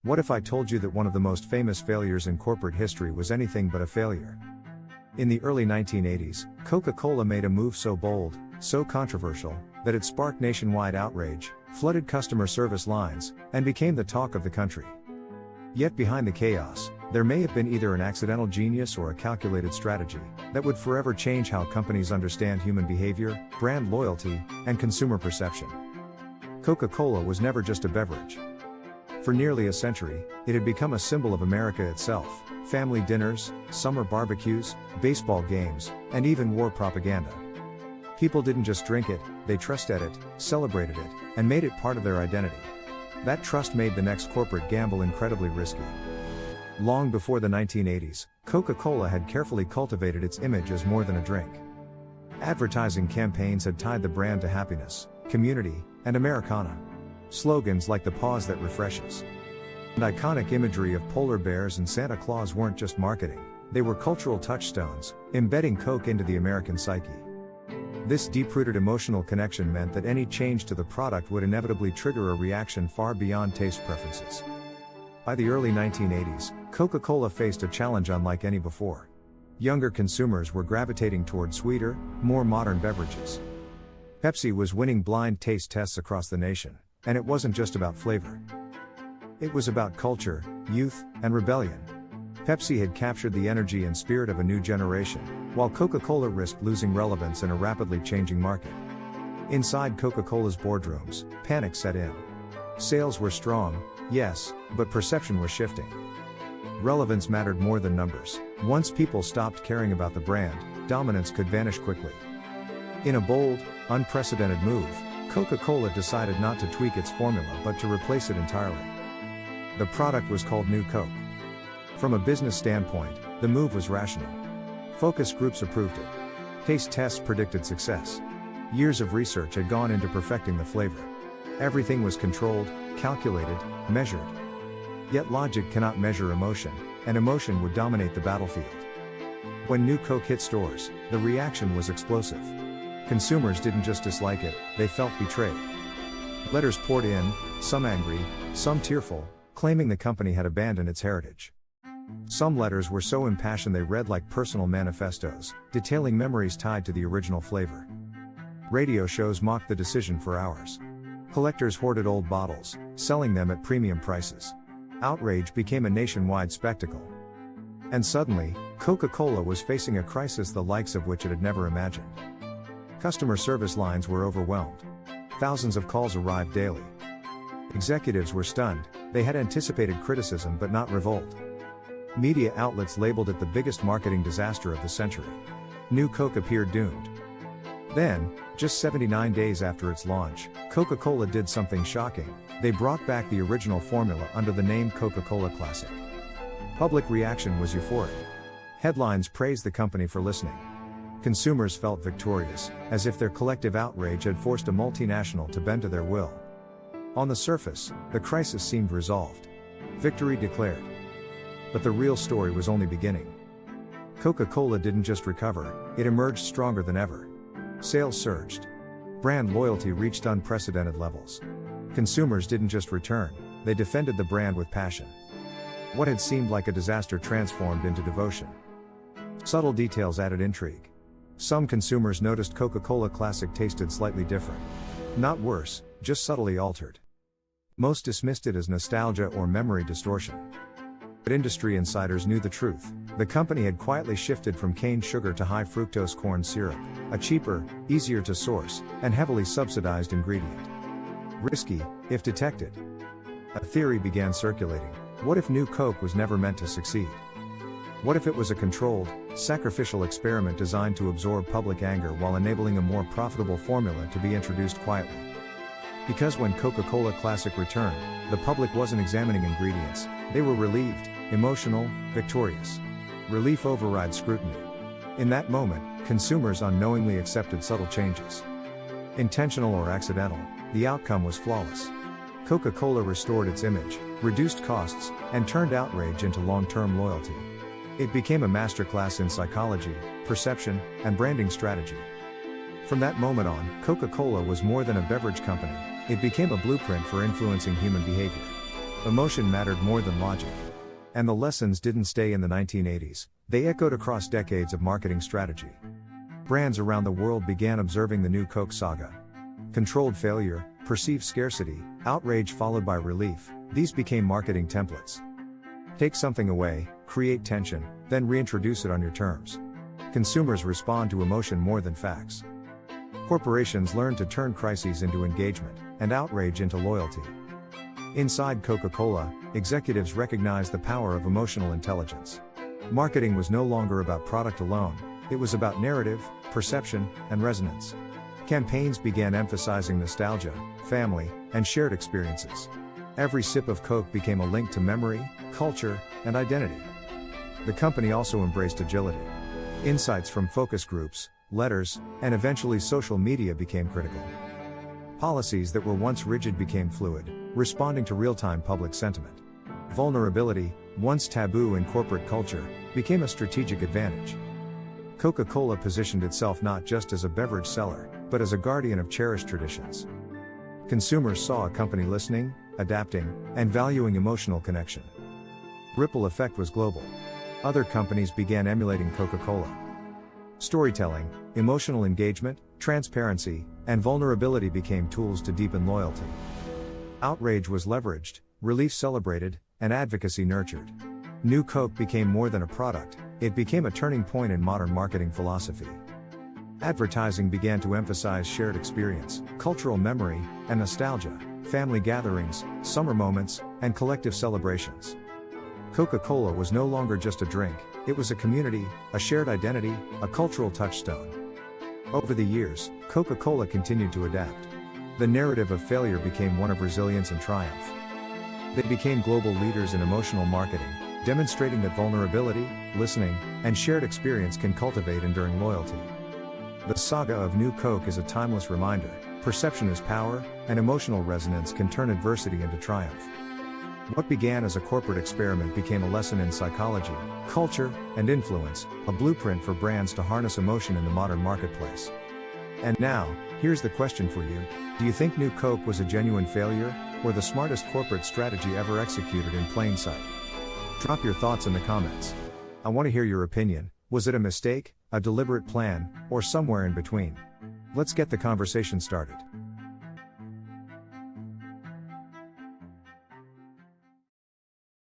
What if I told you that one of the most famous failures in corporate history was anything but a failure? In the early 1980s, Coca-Cola made a move so bold, so controversial, that it sparked nationwide outrage, flooded customer service lines, and became the talk of the country. Yet behind the chaos, there may have been either an accidental genius or a calculated strategy that would forever change how companies understand human behavior, brand loyalty, and consumer perception. Coca-Cola was never just a beverage. For nearly a century, it had become a symbol of America itself: family dinners, summer barbecues, baseball games, and even war propaganda. People didn't just drink it, they trusted it, celebrated it, and made it part of their identity. That trust made the next corporate gamble incredibly risky. Long before the 1980s, Coca-Cola had carefully cultivated its image as more than a drink. Advertising campaigns had tied the brand to happiness, community, and Americana. Slogans like "the pause that refreshes" and iconic imagery of polar bears and Santa Claus weren't just marketing, they were cultural touchstones, embedding Coke into the American psyche. This deep-rooted emotional connection meant that any change to the product would inevitably trigger a reaction far beyond taste preferences. By the early 1980s, Coca-Cola faced a challenge unlike any before. Younger consumers were gravitating toward sweeter, more modern beverages. Pepsi was winning blind taste tests across the nation, and it wasn't just about flavor. It was about culture, youth, and rebellion. Pepsi had captured the energy and spirit of a new generation, while Coca-Cola risked losing relevance in a rapidly changing market. Inside Coca-Cola's boardrooms, panic set in. Sales were strong, yes, but perception was shifting. Relevance mattered more than numbers. Once people stopped caring about the brand, dominance could vanish quickly. In a bold, unprecedented move, Coca-Cola decided not to tweak its formula but to replace it entirely. The product was called New Coke. From a business standpoint, the move was rational. Focus groups approved it. Taste tests predicted success. Years of research had gone into perfecting the flavor. Everything was controlled, calculated, measured. Yet logic cannot measure emotion, and emotion would dominate the battlefield. When New Coke hit stores, the reaction was explosive. Consumers didn't just dislike it, they felt betrayed. Letters poured in, some angry, some tearful, claiming the company had abandoned its heritage. Some letters were so impassioned they read like personal manifestos, detailing memories tied to the original flavor. Radio shows mocked the decision for hours. Collectors hoarded old bottles, selling them at premium prices. Outrage became a nationwide spectacle. And suddenly, Coca-Cola was facing a crisis the likes of which it had never imagined. Customer service lines were overwhelmed. Thousands of calls arrived daily. Executives were stunned, they had anticipated criticism but not revolt. Media outlets labeled it the biggest marketing disaster of the century. New Coke appeared doomed. Then, just 79 days after its launch, Coca-Cola did something shocking. They brought back the original formula under the name Coca-Cola Classic. Public reaction was euphoric. Headlines praised the company for listening. Consumers felt victorious, as if their collective outrage had forced a multinational to bend to their will. On the surface, the crisis seemed resolved. Victory declared. But the real story was only beginning. Coca-Cola didn't just recover, it emerged stronger than ever. Sales surged. Brand loyalty reached unprecedented levels. Consumers didn't just return, they defended the brand with passion. What had seemed like a disaster transformed into devotion. Subtle details added intrigue. Some consumers noticed Coca-Cola Classic tasted slightly different. Not worse, just subtly altered. Most dismissed it as nostalgia or memory distortion. But industry insiders knew the truth. The company had quietly shifted from cane sugar to high fructose corn syrup, a cheaper, easier to source, and heavily subsidized ingredient. Risky, if detected. A theory began circulating. What if New Coke was never meant to succeed? What if it was a controlled, sacrificial experiment designed to absorb public anger while enabling a more profitable formula to be introduced quietly? Because when Coca-Cola Classic returned, the public wasn't examining ingredients, they were relieved, emotional, victorious. Relief overrides scrutiny. In that moment, consumers unknowingly accepted subtle changes. Intentional or accidental, the outcome was flawless. Coca-Cola restored its image, reduced costs, and turned outrage into long-term loyalty. It became a masterclass in psychology, perception, and branding strategy. From that moment on, Coca-Cola was more than a beverage company, it became a blueprint for influencing human behavior. Emotion mattered more than logic. And the lessons didn't stay in the 1980s, they echoed across decades of marketing strategy. Brands around the world began observing the new Coke saga. Controlled failure, perceived scarcity, outrage followed by relief, these became marketing templates. Take something away, create tension, then reintroduce it on your terms. Consumers respond to emotion more than facts. Corporations learn to turn crises into engagement, and outrage into loyalty. Inside Coca-Cola, executives recognized the power of emotional intelligence. Marketing was no longer about product alone, it was about narrative, perception, and resonance. Campaigns began emphasizing nostalgia, family, and shared experiences. Every sip of Coke became a link to memory, culture, and identity. The company also embraced agility. Insights from focus groups, letters, and eventually social media became critical. Policies that were once rigid became fluid, responding to real-time public sentiment. Vulnerability, once taboo in corporate culture, became a strategic advantage. Coca-Cola positioned itself not just as a beverage seller, but as a guardian of cherished traditions. Consumers saw a company listening, adapting, and valuing emotional connection. Ripple effect was global. Other companies began emulating Coca-Cola. Storytelling, emotional engagement, transparency, and vulnerability became tools to deepen loyalty. Outrage was leveraged, relief celebrated, and advocacy nurtured. New Coke became more than a product, it became a turning point in modern marketing philosophy. Advertising began to emphasize shared experience, cultural memory, and nostalgia, family gatherings, summer moments, and collective celebrations. Coca-Cola was no longer just a drink, it was a community, a shared identity, a cultural touchstone. Over the years, Coca-Cola continued to adapt. The narrative of failure became one of resilience and triumph. They became global leaders in emotional marketing, demonstrating that vulnerability, listening, and shared experience can cultivate enduring loyalty. The saga of New Coke is a timeless reminder, perception is power, and emotional resonance can turn adversity into triumph. What began as a corporate experiment became a lesson in psychology, culture, and influence, a blueprint for brands to harness emotion in the modern marketplace. And now, here's the question for you. Do you think New Coke was a genuine failure, or the smartest corporate strategy ever executed in plain sight? Drop your thoughts in the comments. I want to hear your opinion. Was it a mistake, a deliberate plan, or somewhere in between? Let's get the conversation started.